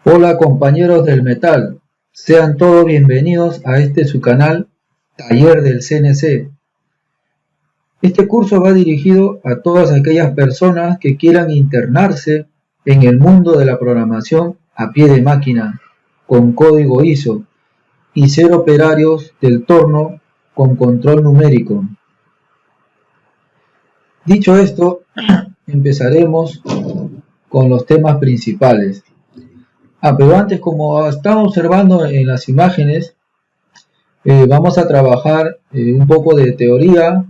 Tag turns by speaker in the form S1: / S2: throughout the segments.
S1: Hola compañeros del metal, sean todos bienvenidos a este su canal Taller del CNC. Este curso va dirigido a todas aquellas personas que quieran internarse en el mundo de la programación a pie de máquina, con código ISO, y ser operarios del torno con control numérico. Dicho esto, empezaremos con los temas principales. Pero antes, como estamos observando en las imágenes, vamos a trabajar un poco de teoría,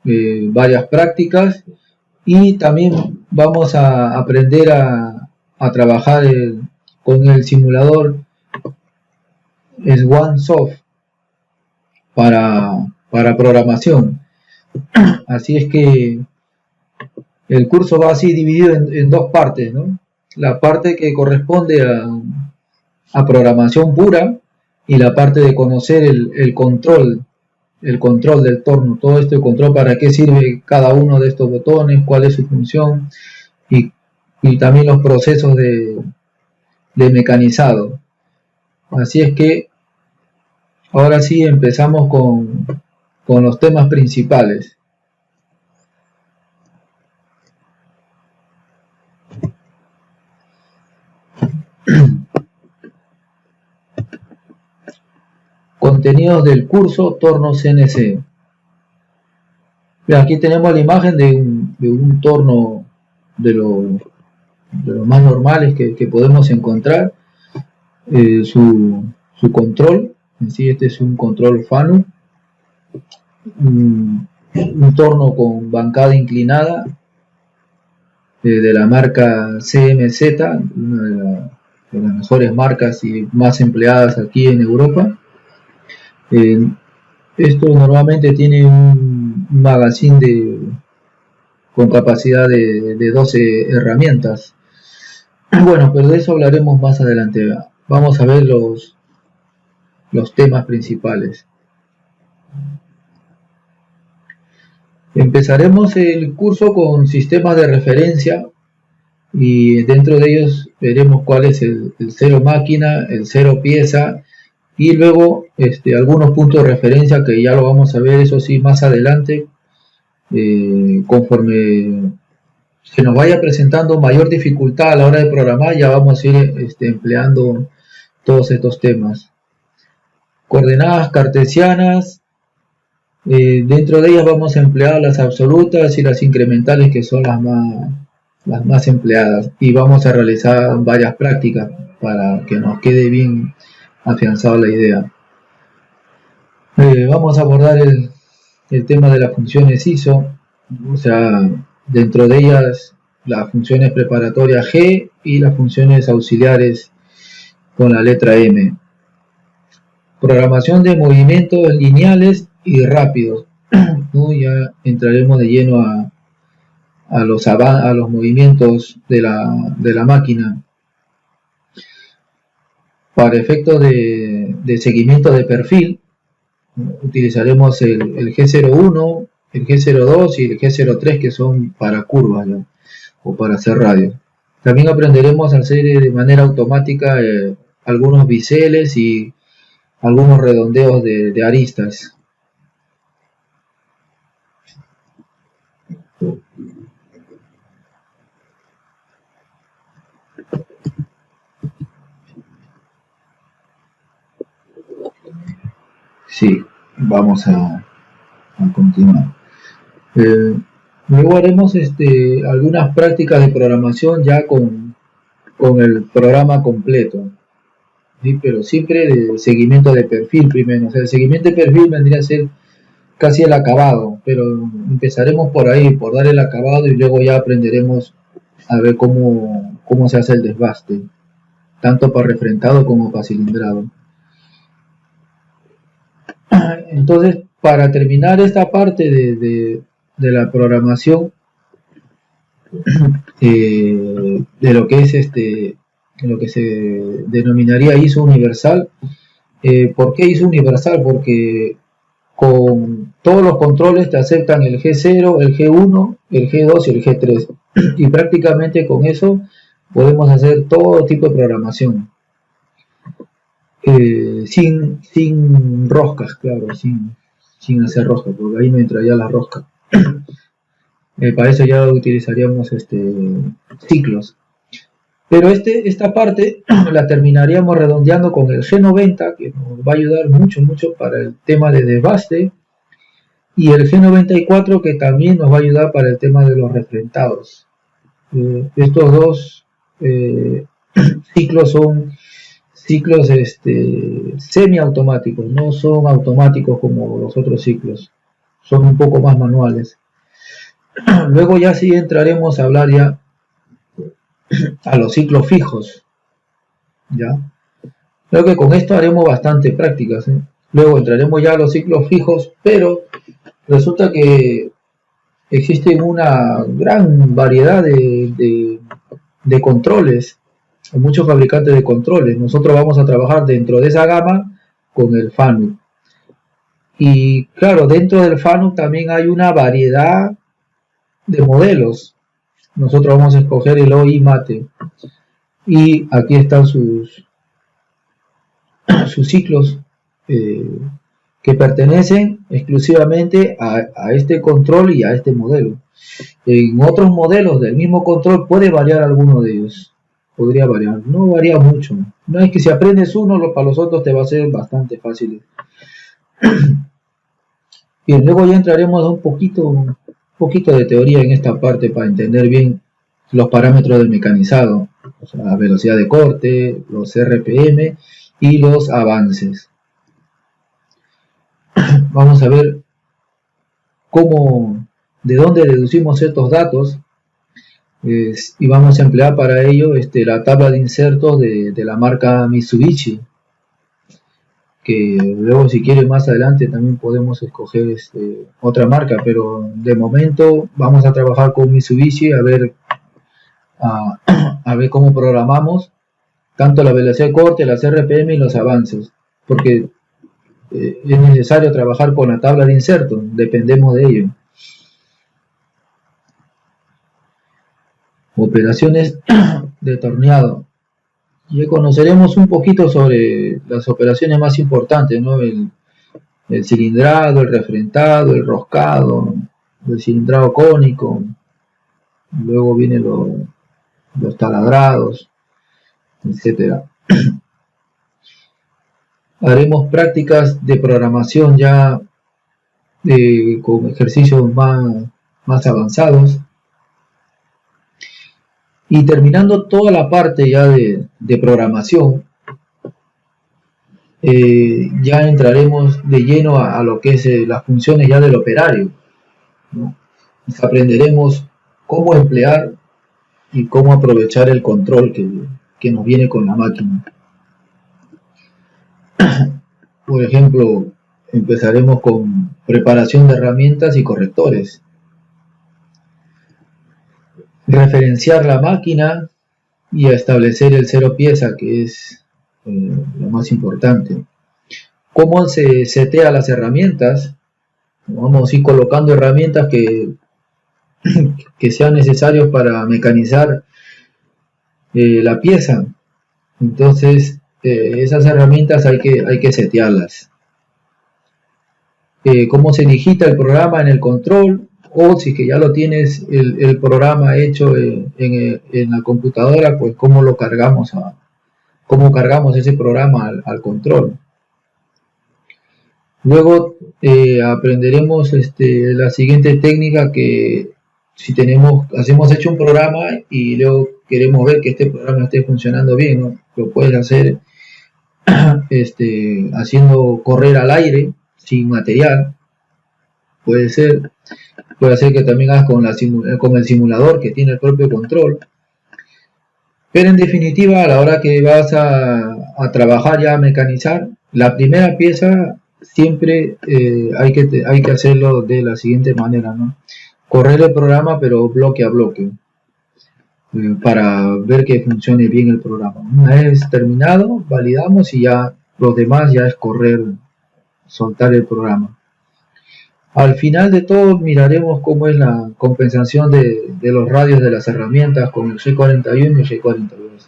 S1: varias prácticas, y también vamos a aprender a trabajar con el simulador SwanSoft para programación. Así es que el curso va así dividido en dos partes, ¿no? La parte que corresponde a programación pura y la parte de conocer el control del torno, todo este control, para qué sirve cada uno de estos botones, cuál es su función, y también los procesos de mecanizado. Así es que ahora sí empezamos con los temas principales. Contenidos del curso Torno CNC. Aquí tenemos la imagen de un torno de los más normales que podemos encontrar. Su control, en sí este es un control Fanuc, un torno con bancada inclinada, de la marca CMZ, una de las mejores marcas y más empleadas aquí en Europa. Esto normalmente tiene un magazine con capacidad de 12 herramientas. Bueno, pero de eso hablaremos más adelante. Vamos a ver los temas principales. Empezaremos el curso con sistemas de referencia, y dentro de ellos veremos cuál es el cero máquina, el cero pieza, y luego algunos puntos de referencia que ya lo vamos a ver, eso sí, más adelante, conforme se nos vaya presentando mayor dificultad a la hora de programar, ya vamos a ir empleando todos estos temas. Coordenadas cartesianas, dentro de ellas vamos a emplear las absolutas y las incrementales, que son las más empleadas, y vamos a realizar varias prácticas para que nos quede bien afianzada la idea. Vamos a abordar el tema de las funciones ISO, o sea, dentro de ellas las funciones preparatorias G y las funciones auxiliares con la letra M. Programación de movimientos lineales y rápidos, ¿no? Ya entraremos de lleno a los movimientos de la máquina. Para efectos de seguimiento de perfil, utilizaremos el G01, el G02 y el G03, que son para curvas, ¿no? O para hacer radios. También aprenderemos a hacer de manera automática algunos biseles y algunos redondeos de aristas. Sí, vamos a continuar. Luego haremos algunas prácticas de programación ya con el programa completo, ¿sí? Pero siempre de seguimiento de perfil primero. O sea, el seguimiento de perfil vendría a ser casi el acabado, pero empezaremos por ahí, por dar el acabado, y luego ya aprenderemos a ver cómo se hace el desbaste, tanto para refrentado como para cilindrado. Entonces, para terminar esta parte de la programación, de lo que es lo que se denominaría ISO universal. ¿Por qué ISO universal? Porque con todos los controles te aceptan el G0, el G1, el G2 y el G3, y prácticamente con eso podemos hacer todo tipo de programación, sin roscas, claro, sin hacer rosca, porque ahí no entraría la rosca. Para eso ya utilizaríamos ciclos. Pero esta parte la terminaríamos redondeando con el G90, que nos va a ayudar mucho, mucho para el tema de desbaste, y el G94, que también nos va a ayudar para el tema de los refrentados. Estos dos ciclos son ciclos semiautomáticos, no son automáticos como los otros ciclos, son un poco más manuales. Luego ya sí entraremos a hablar ya a los ciclos fijos, ¿ya? Creo que con esto haremos bastante prácticas, ¿eh? Luego entraremos ya a los ciclos fijos, pero resulta que existen una gran variedad de controles, hay muchos fabricantes de controles. Nosotros vamos a trabajar dentro de esa gama con el FANUC. Y claro, dentro del FANUC también hay una variedad de modelos. Nosotros vamos a escoger el OI Mate. Y aquí están sus ciclos que pertenecen exclusivamente a este control y a este modelo. En otros modelos del mismo control puede variar alguno de ellos. Podría variar, no varía mucho. No es que si aprendes uno, para los otros te va a ser bastante fácil. Bien, luego ya entraremos a un poquito de teoría en esta parte para entender bien los parámetros del mecanizado, o sea, la velocidad de corte, los RPM y los avances. Vamos a ver de dónde deducimos estos datos, y vamos a emplear para ello la tabla de insertos de la marca Mitsubishi, que luego si quiere más adelante también podemos escoger otra marca, pero de momento vamos a trabajar con Mitsubishi a ver cómo programamos tanto la velocidad de corte, las RPM y los avances, porque es necesario trabajar con la tabla de insertos, dependemos de ello. Operaciones de torneado. Ya conoceremos un poquito sobre las operaciones más importantes, ¿no? El cilindrado, el refrentado, el roscado, el cilindrado cónico, luego vienen los taladrados, etcétera. Haremos prácticas de programación ya con ejercicios más avanzados. Y terminando toda la parte ya de programación, ya entraremos de lleno a lo que es las funciones ya del operario, ¿no? Aprenderemos cómo emplear y cómo aprovechar el control que nos viene con la máquina. Por ejemplo, empezaremos con preparación de herramientas y correctores. Referenciar la máquina y a establecer el cero pieza, que es lo más importante. Cómo se setea las herramientas. Vamos a ir colocando herramientas que sean necesarios para mecanizar la pieza. Entonces esas herramientas hay que setearlas. Cómo se digita el programa en el control, o si que ya lo tienes el programa hecho en la computadora, pues cómo cargamos ese programa al control. Luego aprenderemos la siguiente técnica, que si hacemos hecho un programa y luego queremos ver que este programa esté funcionando bien, ¿no? Lo puedes hacer haciendo correr al aire sin material. Puede ser que también hagas con el simulador que tiene el propio control. Pero en definitiva, a la hora que vas a trabajar ya a mecanizar, la primera pieza siempre hay que hacerlo de la siguiente manera, ¿no? Correr el programa, pero bloque a bloque, para ver que funcione bien el programa. Una vez terminado, validamos y ya los demás ya es soltar el programa. Al final de todo miraremos cómo es la compensación de los radios de las herramientas con el G41 y el G42.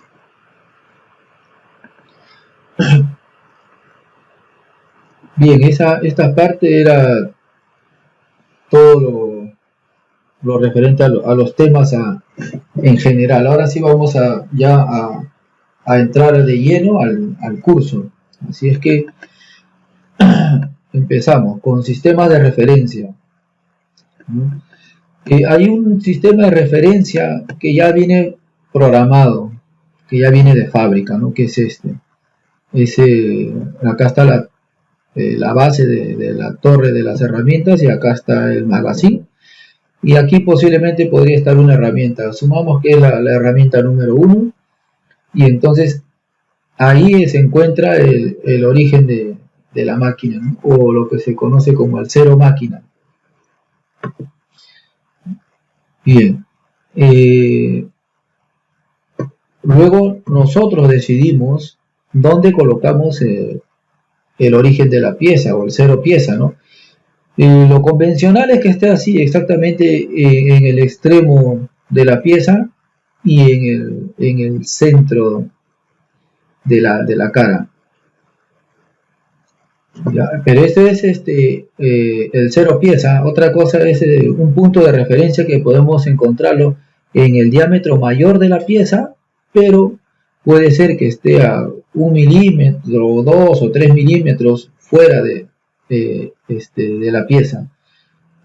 S1: Bien, esta parte era todo lo referente a los temas en general. Ahora sí vamos a entrar de lleno al curso. Así es que empezamos con sistemas de referencia, ¿no? Hay un sistema de referencia que ya viene programado, que ya viene de fábrica, ¿no? Que es este. Acá está la base de la torre de las herramientas y acá está el magazine. Y aquí posiblemente podría estar una herramienta. Asumamos que es la herramienta número 1 y entonces ahí se encuentra el origen de la máquina, ¿no? O lo que se conoce como el cero máquina. Bien. Luego nosotros decidimos dónde colocamos el origen de la pieza o el cero pieza, ¿no? Lo convencional es que esté así, exactamente en el extremo de la pieza y en el centro de la cara. ¿Ya? Pero este es el cero pieza. Otra cosa es un punto de referencia que podemos encontrarlo en el diámetro mayor de la pieza, pero puede ser que esté a 1 milímetro, 2 o 3 milímetros fuera de la pieza.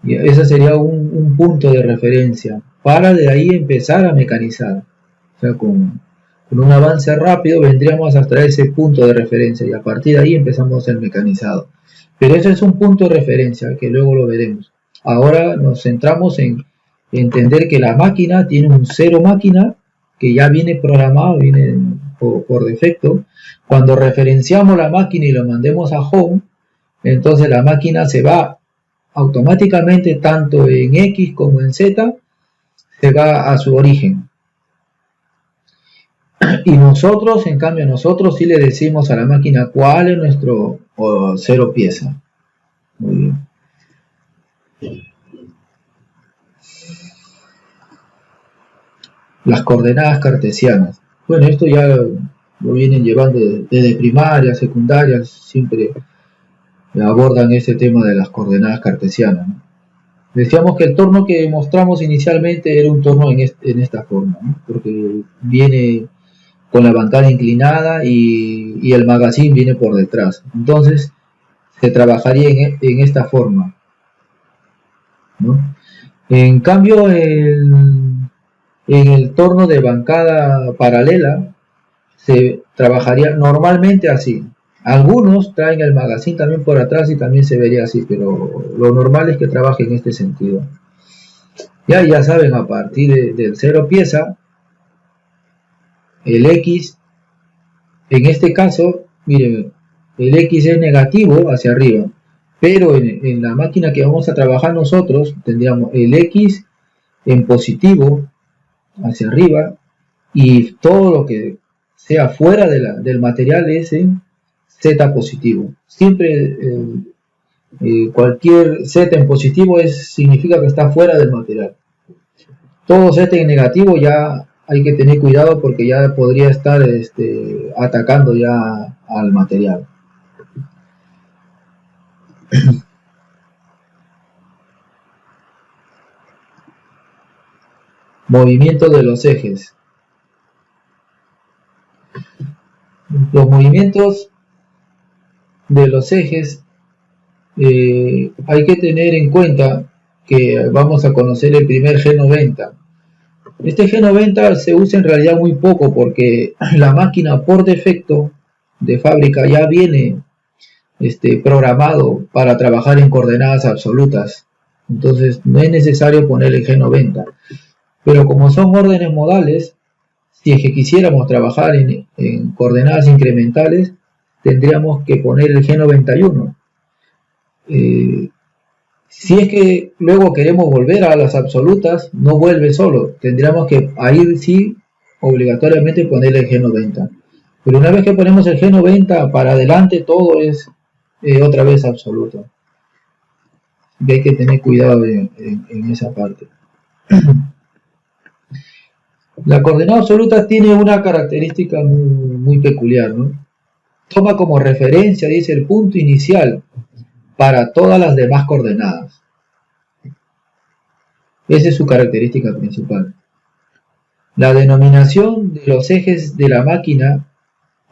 S1: Y ese sería un punto de referencia para de ahí empezar a mecanizar. O sea, con un avance rápido vendríamos hasta ese punto de referencia y a partir de ahí empezamos el mecanizado. Pero ese es un punto de referencia que luego lo veremos. Ahora nos centramos en entender que la máquina tiene un cero máquina que ya viene programado, viene por defecto. Cuando referenciamos la máquina y lo mandemos a home, entonces la máquina se va automáticamente tanto en X como en Z, se va a su origen. Y nosotros, en cambio, nosotros sí le decimos a la máquina cuál es nuestro cero pieza. Muy bien. Las coordenadas cartesianas. Bueno, esto ya lo vienen llevando desde primaria, secundaria, siempre abordan ese tema de las coordenadas cartesianas, ¿no? Decíamos que el torno que mostramos inicialmente era un torno en esta forma, ¿no? Porque viene con la bancada inclinada y el magazine viene por detrás. Entonces se trabajaría en esta forma, ¿no? En cambio, en el torno de bancada paralela se trabajaría normalmente así. Algunos traen el magazine también por atrás y también se vería así, pero lo normal es que trabaje en este sentido. Ya saben, a partir del cero pieza, el X, en este caso, miren, el X es negativo hacia arriba, pero en la máquina que vamos a trabajar nosotros tendríamos el X en positivo hacia arriba y todo lo que sea fuera del material es en Z positivo. Siempre cualquier Z en positivo significa que está fuera del material. Todo Z en negativo ya hay que tener cuidado porque ya podría estar atacando ya al material. Movimiento de los ejes. Los movimientos de los ejes hay que tener en cuenta que vamos a conocer el primer G90. Este G90 se usa en realidad muy poco porque la máquina por defecto de fábrica ya viene programado para trabajar en coordenadas absolutas. Entonces no es necesario poner el G90. Pero como son órdenes modales, si es que quisiéramos trabajar en coordenadas incrementales, tendríamos que poner el G91. Si es que luego queremos volver a las absolutas, no vuelve solo. Tendríamos que ahí sí obligatoriamente poner el G90. Pero una vez que ponemos el G90 para adelante, todo es otra vez absoluto. y hay que tener cuidado en esa parte. La coordenada absoluta tiene una característica muy peculiar, ¿no? Toma como referencia, dice, el punto inicial para todas las demás coordenadas. Esa es su característica principal. La denominación de los ejes de la máquina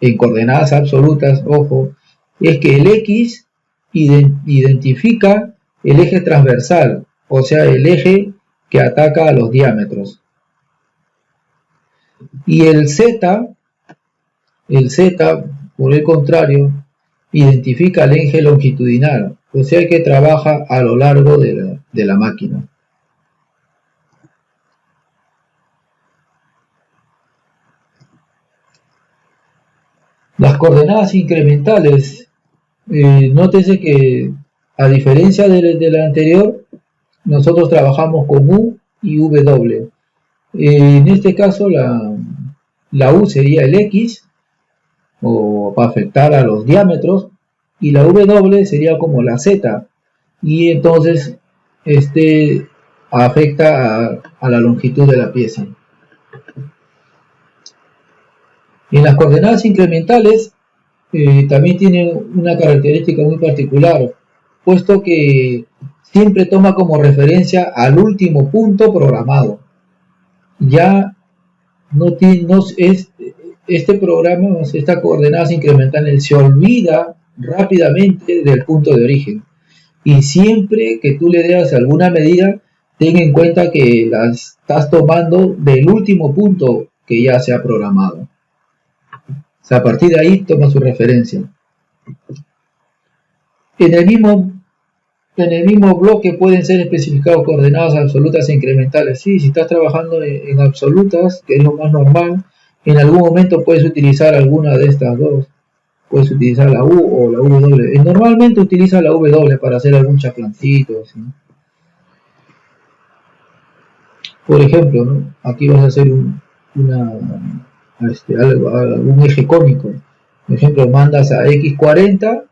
S1: en coordenadas absolutas, ojo, es que el X identifica el eje transversal, o sea, el eje que ataca a los diámetros. Y el Z, por el contrario, identifica el eje longitudinal, o sea que trabaja a lo largo de la máquina. Las coordenadas incrementales, nótese que a diferencia de la anterior, nosotros trabajamos con U y W. En este caso la U sería el X, o para afectar a los diámetros, y la W sería como la Z, y entonces afecta a la longitud de la pieza. En las coordenadas incrementales también tiene una característica muy particular, puesto que siempre toma como referencia al último punto programado. Ya este programa, estas coordenadas incrementales, se olvida rápidamente del punto de origen. Y siempre que tú le des alguna medida, ten en cuenta que las estás tomando del último punto que ya se ha programado. O sea, a partir de ahí toma su referencia. En el mismo bloque pueden ser especificados coordenadas absolutas e incrementales. Sí, si estás trabajando en absolutas, que es lo más normal, en algún momento puedes utilizar alguna de estas dos. Puedes utilizar la U o la W. Normalmente utiliza la W para hacer algún chaflancito, ¿sí? Por ejemplo, ¿no? Aquí vas a hacer un eje cónico. Por ejemplo, mandas a X40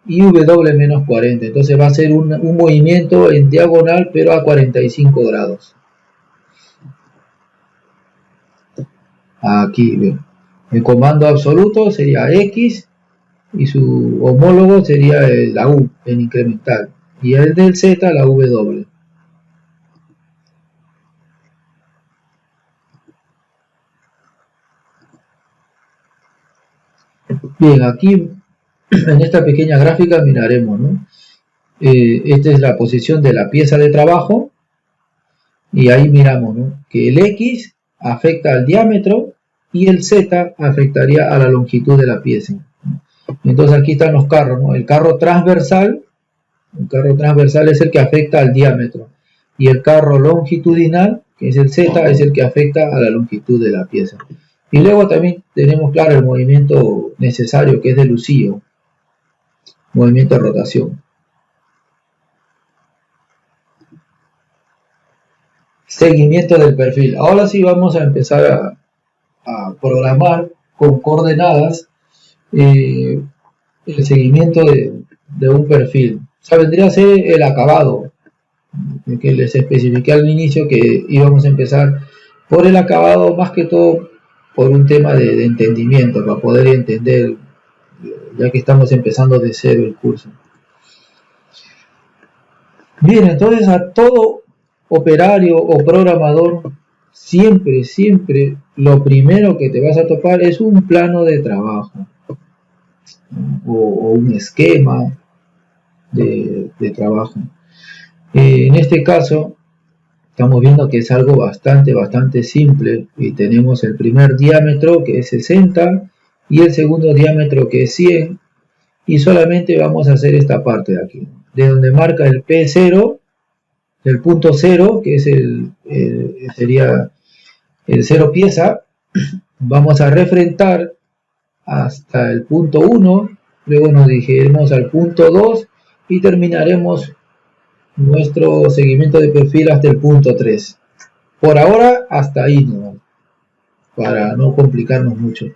S1: y W menos 40. Entonces va a ser un movimiento en diagonal, pero a 45 grados. Aquí, ven. El comando absoluto sería X y su homólogo sería la U, en incremental. Y el del Z, la W. Bien, aquí en esta pequeña gráfica miraremos, ¿no? Esta es la posición de la pieza de trabajo y ahí miramos, ¿no?, que el X afecta al diámetro y el Z afectaría a la longitud de la pieza. Entonces aquí están los carros, ¿no? El carro transversal es el que afecta al diámetro y el carro longitudinal, que es el Z, es el que afecta a la longitud de la pieza. Y luego también tenemos claro el movimiento necesario, que es de lucío, movimiento de rotación. Seguimiento del perfil. Ahora sí vamos a empezar a programar con coordenadas el seguimiento de un perfil. O sea, vendría a ser el acabado, que les especifiqué al inicio que íbamos a empezar por el acabado, más que todo por un tema de entendimiento, para poder entender, ya que estamos empezando de cero el curso. Bien, entonces a todo operario o programador, siempre lo primero que te vas a topar es un plano de trabajo o un esquema de trabajo. En este caso estamos viendo que es algo bastante simple, y tenemos el primer diámetro que es 60 y el segundo diámetro que es 100, y solamente vamos a hacer esta parte de aquí, de donde marca el P0, el punto 0, que es sería el 0 pieza. Vamos a refrentar hasta el punto 1, luego nos dirigiremos al punto 2 y terminaremos nuestro seguimiento de perfil hasta el punto 3. Por ahora hasta ahí, ¿no?, para no complicarnos mucho.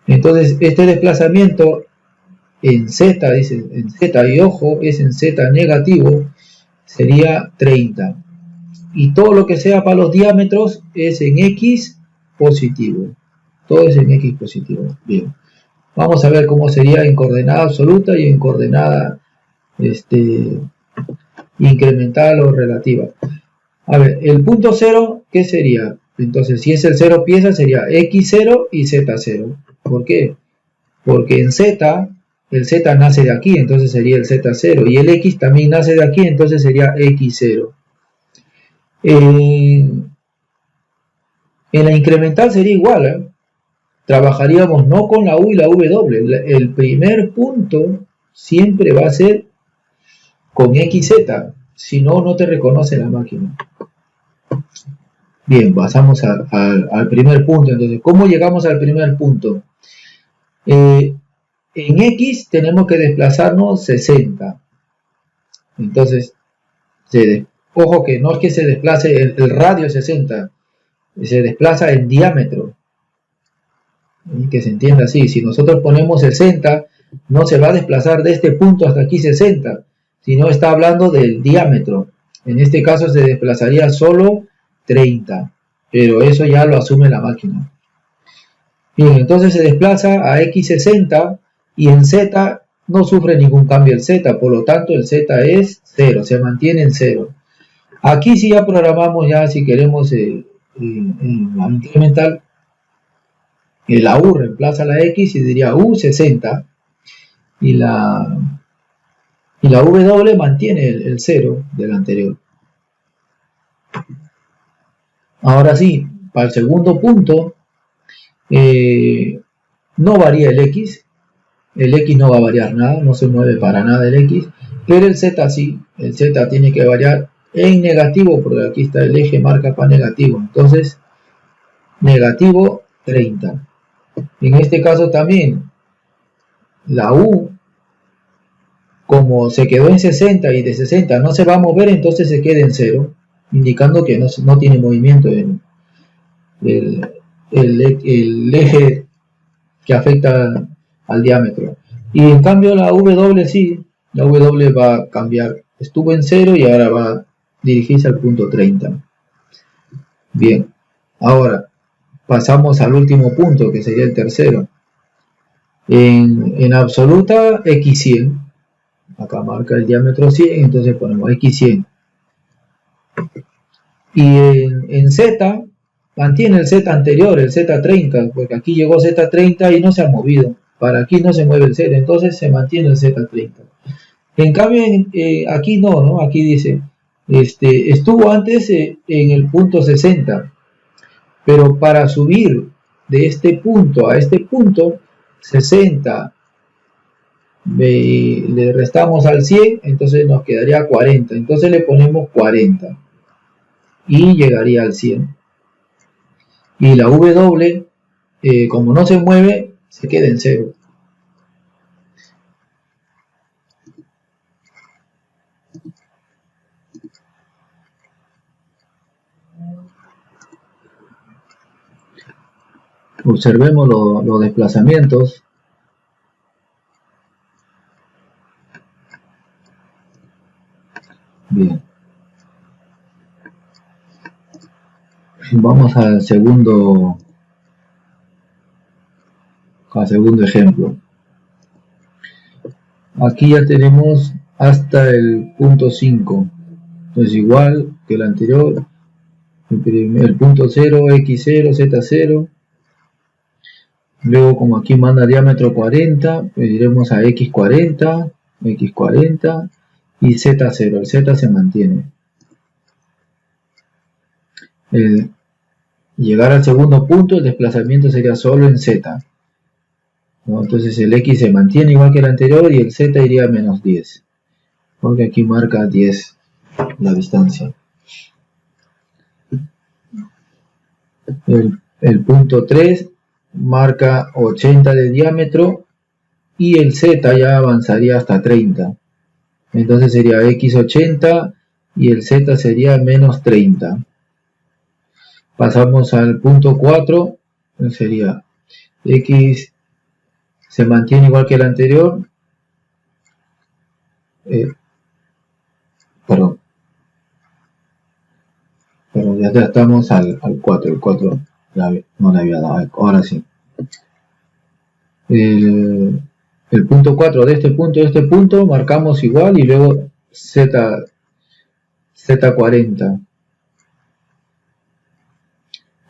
S1: Entonces este desplazamiento en Z, dice en Z, y ojo, es en Z negativo, sería 30. Y todo lo que sea para los diámetros es en X positivo. Todo es en X positivo. Bien. Vamos a ver cómo sería en coordenada absoluta y en coordenada incremental o relativa. A ver, el punto 0, ¿qué sería? Entonces, si es el 0 pieza, sería X0 y Z0. ¿Por qué? Porque en Z, el Z nace de aquí, entonces sería el Z0. Y el X también nace de aquí, entonces sería X0. En la incremental sería igual, ¿eh? Trabajaríamos no con la U y la W. El primer punto siempre va a ser con XZ, si no, no te reconoce la máquina. Bien, pasamos al primer punto. Entonces, ¿cómo llegamos al primer punto? En X tenemos que desplazarnos 60. Entonces, ojo que no es que se desplace el radio 60, se desplaza en diámetro. Que se entienda así, si nosotros ponemos 60, no se va a desplazar de este punto hasta aquí 60, sino está hablando del diámetro. En este caso se desplazaría solo 30, pero eso ya lo asume la máquina. Bien, entonces se desplaza a X60 y en Z no sufre ningún cambio el Z, por lo tanto el Z es 0, se mantiene en 0. Aquí sí ya programamos, ya si queremos incremental, la U reemplaza la X y diría U60 y la W mantiene el 0 del anterior. Ahora sí, para el segundo punto no varía el X no va a variar nada, no se mueve para nada el X, pero el Z sí, el Z tiene que variar en negativo porque aquí está el eje marca para negativo, entonces negativo 30. En este caso también la U, como se quedó en 60 y de 60 no se va a mover, entonces se queda en 0, indicando que no tiene movimiento en el eje que afecta al diámetro. Y en cambio la W sí, la W va a cambiar, estuvo en 0 y ahora va a dirigirse al punto 30. Bien, ahora pasamos al último punto, que sería el tercero. En absoluta, X100. Acá marca el diámetro 100, entonces ponemos X100. Y en Z, mantiene el Z anterior, el Z30, porque aquí llegó Z30 y no se ha movido. Para aquí no se mueve el Z, entonces se mantiene el Z30. En cambio, aquí no, aquí dice, estuvo antes en el punto 60, pero para subir de este punto a este punto, 60 le restamos al 100, entonces nos quedaría 40, entonces le ponemos 40 y llegaría al 100. Y la W, como no se mueve, se queda en 0. Observemos los desplazamientos. Bien. Vamos al segundo ejemplo. Aquí ya tenemos hasta el punto 5. Entonces igual que el anterior, el punto 0, X0, Z0. Luego como aquí manda diámetro 40, pues iremos a X40, X40 y Z0. El Z se mantiene. Llegar al segundo punto, el desplazamiento sería solo en Z, ¿no? Entonces el X se mantiene igual que el anterior y el Z iría a menos 10, porque aquí marca 10 la distancia. El punto 3 marca 80 de diámetro y el Z ya avanzaría hasta 30. Entonces sería X80 y el Z sería menos 30. Pasamos al punto 4, sería X se mantiene igual que el anterior, pero ya estamos al 4, el 4 no le había dado, ahora sí. El punto 4 de este punto marcamos igual y luego Z40.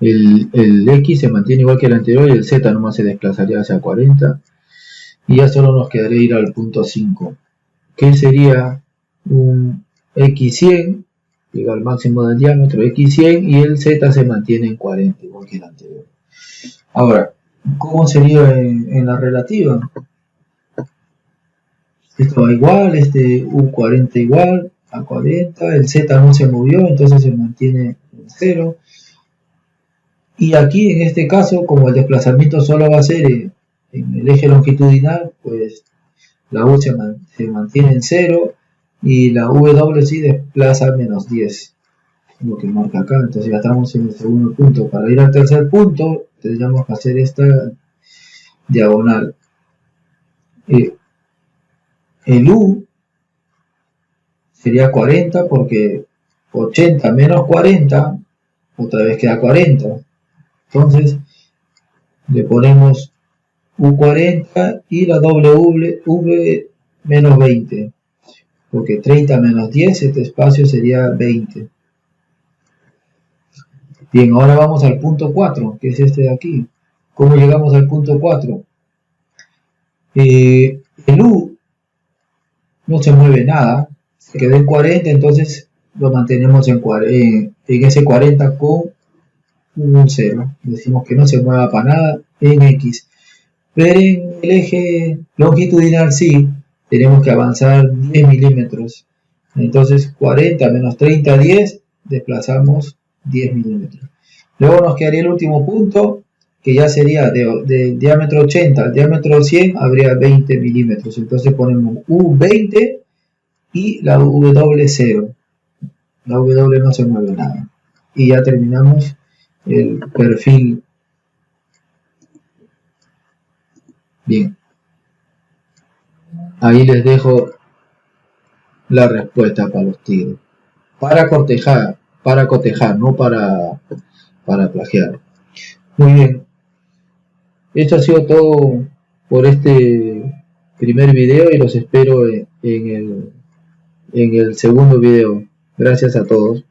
S1: El X se mantiene igual que el anterior y el Z nomás se desplazaría hacia 40 y ya solo nos quedaría ir al punto 5, que sería un X100 llega al máximo del diámetro X100 y el Z se mantiene en 40 igual que el anterior. Ahora, ¿cómo sería en la relativa? Esto va igual, este U40 igual a 40, el Z no se movió, entonces se mantiene en 0. Y aquí en este caso, como el desplazamiento solo va a ser en el eje longitudinal, pues la U se mantiene en 0 y la W sí desplaza menos 10, lo que marca acá. Entonces ya estamos en el segundo punto. Para ir al tercer punto tendríamos que hacer esta diagonal. El U sería 40 porque 80 menos 40 otra vez queda 40. Entonces le ponemos U40 y la W menos 20, porque 30 menos 10, este espacio sería 20. Bien, ahora vamos al punto 4, que es este de aquí. ¿Cómo llegamos al punto 4? El U no se mueve nada, se quedó en 40, entonces lo mantenemos en ese 40 con un 0. Decimos que no se mueva para nada en X. Pero en el eje longitudinal sí, tenemos que avanzar 10 milímetros. Entonces 40 menos 30, 10, desplazamos 10 milímetros. Luego nos quedaría el último punto, que ya sería de diámetro 80 al diámetro 100, habría 20 milímetros. Entonces ponemos U20 y la W 0. La W no se mueve nada. Y ya terminamos el perfil. Bien. Ahí les dejo la respuesta para los tigres. Para cotejar, no para plagiar. Muy bien. Esto ha sido todo por este primer video y los espero en el segundo video. Gracias a todos.